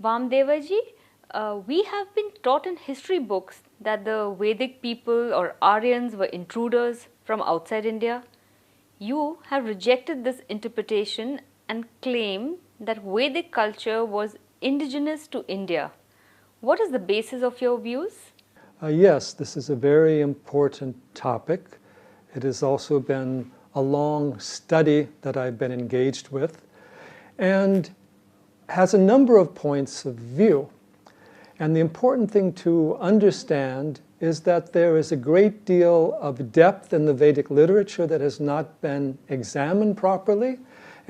Vamdevaji, we have been taught in history books that the Vedic people or Aryans were intruders from outside India. You have rejected this interpretation and claim that Vedic culture was indigenous to India. What is the basis of your views? Yes, this is a very important topic. It has also been a long study that I've been engaged with and has a number of points of view. And the important thing to understand is that there is a great deal of depth in the Vedic literature that has not been examined properly,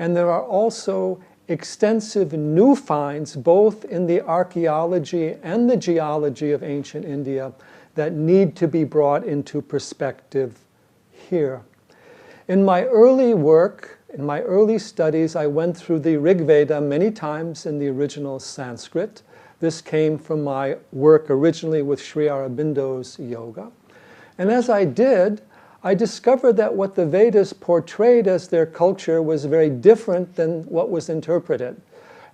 and there are also extensive new finds both in the archaeology and the geology of ancient India that need to be brought into perspective here. In my early work, in my early studies, I went through the Rig Veda many times in the original Sanskrit. This came from my work originally with Sri Aurobindo's yoga. And as I did, I discovered that what the Vedas portrayed as their culture was very different than what was interpreted.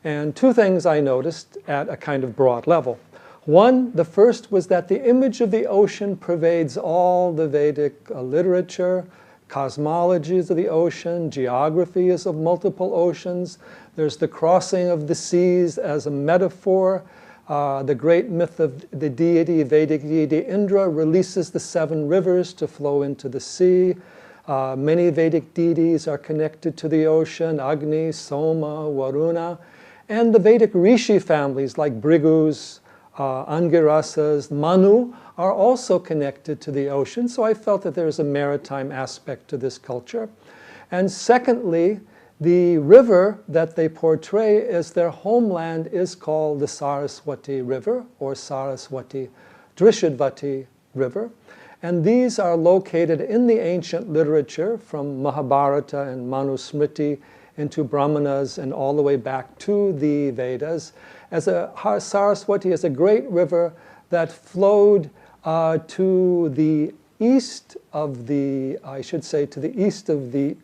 And two things I noticed at a kind of broad level. One, the first was that the image of the ocean pervades all the Vedic literature. Cosmology is of the ocean, geography is of multiple oceans. There's the crossing of the seas as a metaphor. The great myth of the deity, Vedic deity Indra, releases the 7 rivers to flow into the sea. Many Vedic deities are connected to the ocean, Agni, Soma, Varuna. And the Vedic Rishi families like Bhrigus, Angirasas, Manu are also connected to the ocean. So I felt that there's a maritime aspect to this culture. And secondly, the river that they portray as their homeland is called the Saraswati River or Saraswati Drishadvati River. And these are located in the ancient literature from Mahabharata and Manusmriti into Brahmanas and all the way back to the Vedas. Saraswati is a great river that flowed to the east of the, I should say, to the east of the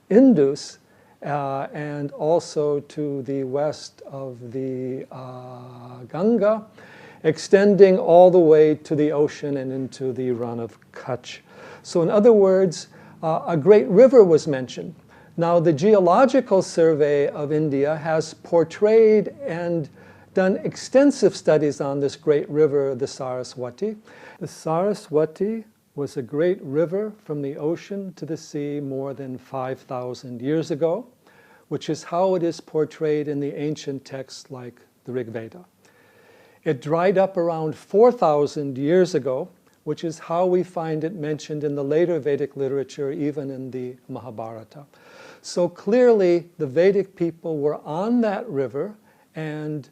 Indus, and also to the west of the Ganga, extending all the way to the ocean and into the run of Kutch. So in other words, a great river was mentioned. Now the Geological Survey of India has portrayed and done extensive studies on this great river, the Saraswati. The Saraswati was a great river from the ocean to the sea more than 5,000 years ago, which is how it is portrayed in the ancient texts like the Rig Veda. It dried up around 4,000 years ago, which is how we find it mentioned in the later Vedic literature, even in the Mahabharata. So clearly, the Vedic people were on that river and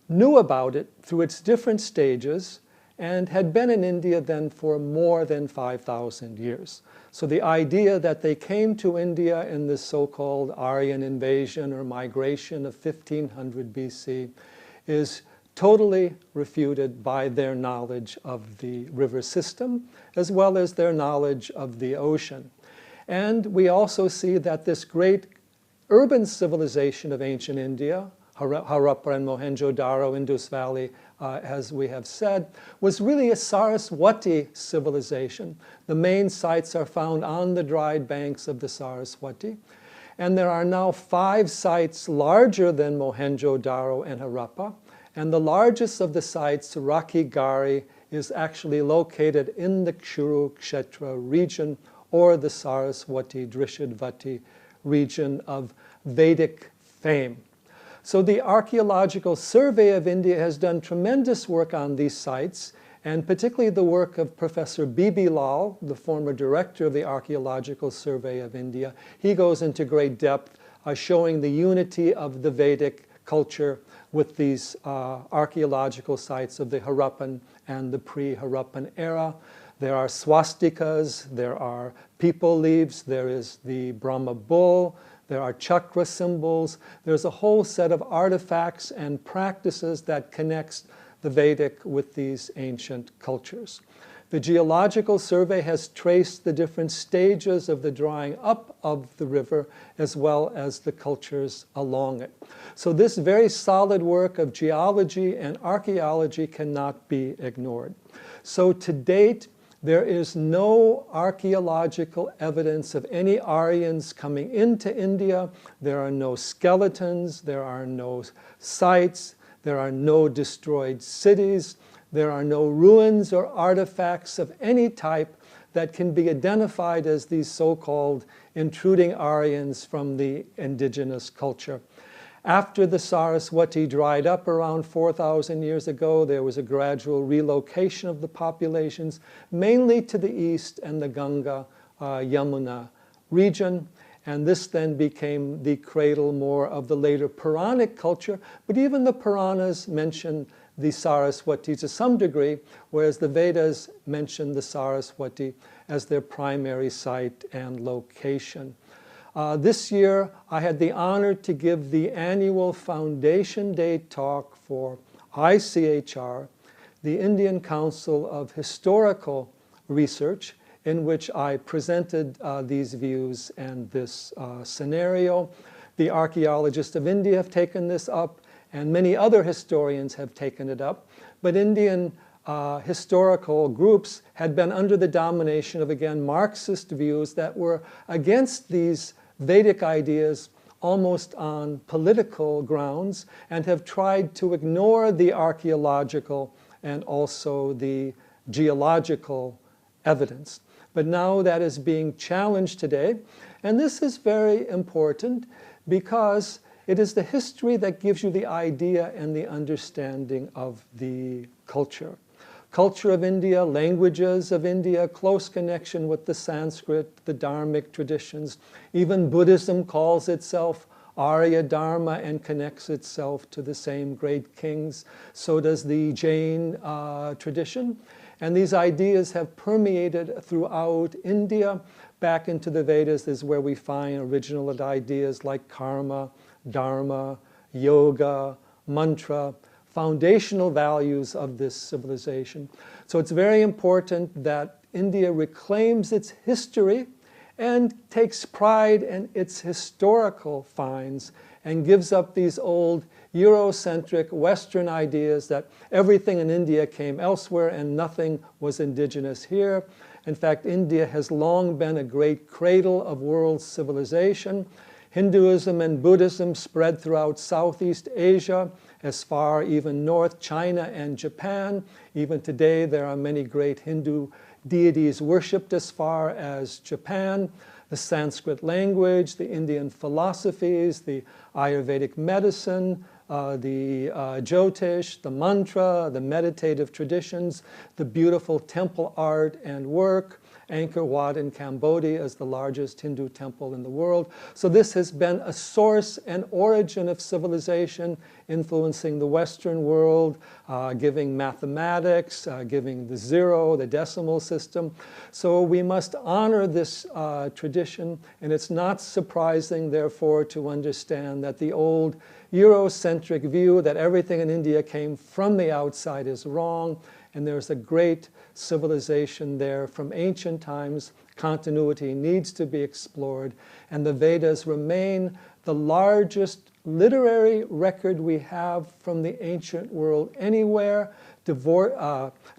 knew about it through its different stages and had been in India then for more than 5,000 years. So the idea that they came to India in this so-called Aryan invasion or migration of 1500 BC is totally refuted by their knowledge of the river system as well as their knowledge of the ocean. And we also see that this great urban civilization of ancient India, Harappa and Mohenjo-Daro, Indus Valley, as we have said, was really a Saraswati civilization. The main sites are found on the dried banks of the Saraswati. And there are now 5 sites larger than Mohenjo-Daro and Harappa. And the largest of the sites, Rakhigarhi, is actually located in the Kurukshetra region or the Saraswati Drishadvati region of Vedic fame. So the Archaeological Survey of India has done tremendous work on these sites, and particularly the work of Professor B.B. Lal, the former director of the Archaeological Survey of India. He goes into great depth showing the unity of the Vedic culture with these archaeological sites of the Harappan and the pre-Harappan era. There are swastikas, there are people leaves, there is the Brahma bull, there are chakra symbols. There's a whole set of artifacts and practices that connects the Vedic with these ancient cultures. The geological survey has traced the different stages of the drying up of the river as well as the cultures along it. So this very solid work of geology and archaeology cannot be ignored. So to date, there is no archaeological evidence of any Aryans coming into India. There are no skeletons, there are no sites, there are no destroyed cities. There are no ruins or artifacts of any type that can be identified as these so-called intruding Aryans from the indigenous culture. After the Saraswati dried up around 4,000 years ago, there was a gradual relocation of the populations, mainly to the east and the Ganga, Yamuna region. And this then became the cradle more of the later Puranic culture. But even the Puranas mention the Saraswati to some degree, whereas the Vedas mention the Saraswati as their primary site and location. This year, I had the honor to give the annual Foundation Day talk for ICHR, the Indian Council of Historical Research, in which I presented these views and this scenario. The archaeologists of India have taken this up, and many other historians have taken it up. But Indian historical groups had been under the domination of, again, Marxist views that were against these Vedic ideas almost on political grounds, and have tried to ignore the archaeological and also the geological evidence. But now that is being challenged today, and this is very important because it is the history that gives you the idea and the understanding of the culture. Culture of India, languages of India, close connection with the Sanskrit, the Dharmic traditions. Even Buddhism calls itself Arya Dharma and connects itself to the same great kings. So does the Jain tradition. And these ideas have permeated throughout India. Back into the Vedas is where we find original ideas like karma, dharma, yoga, mantra, foundational values of this civilization. So it's very important that India reclaims its history and takes pride in its historical finds and gives up these old Eurocentric Western ideas that everything in India came elsewhere and nothing was indigenous here. In fact, India has long been a great cradle of world civilization. Hinduism and Buddhism spread throughout Southeast Asia, as far even north, China and Japan. Even today, there are many great Hindu deities worshipped as far as Japan. The Sanskrit language, the Indian philosophies, the Ayurvedic medicine, the Jyotish, the mantra, the meditative traditions, the beautiful temple art and work. Angkor Wat in Cambodia is the largest Hindu temple in the world. So this has been a source and origin of civilization, influencing the Western world, giving mathematics, giving the zero, the decimal system. So we must honor this tradition, and it's not surprising, therefore, to understand that the old Eurocentric view that everything in India came from the outside is wrong, and there's a great civilization there from ancient times. Continuity needs to be explored, and the Vedas remain the largest literary record we have from the ancient world anywhere,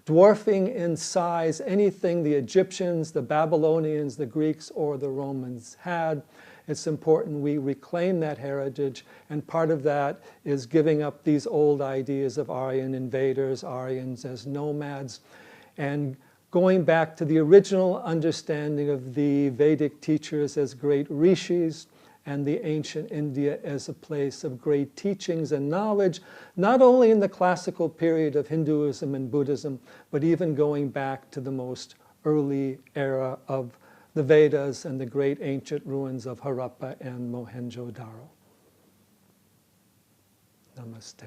dwarfing in size anything the Egyptians, the Babylonians, the Greeks, or the Romans had. It's important we reclaim that heritage, and part of that is giving up these old ideas of Aryan invaders, Aryans as nomads, and going back to the original understanding of the Vedic teachers as great rishis, and the ancient India as a place of great teachings and knowledge, not only in the classical period of Hinduism and Buddhism, but even going back to the most early era of the Vedas and the great ancient ruins of Harappa and Mohenjo-daro. Namaste.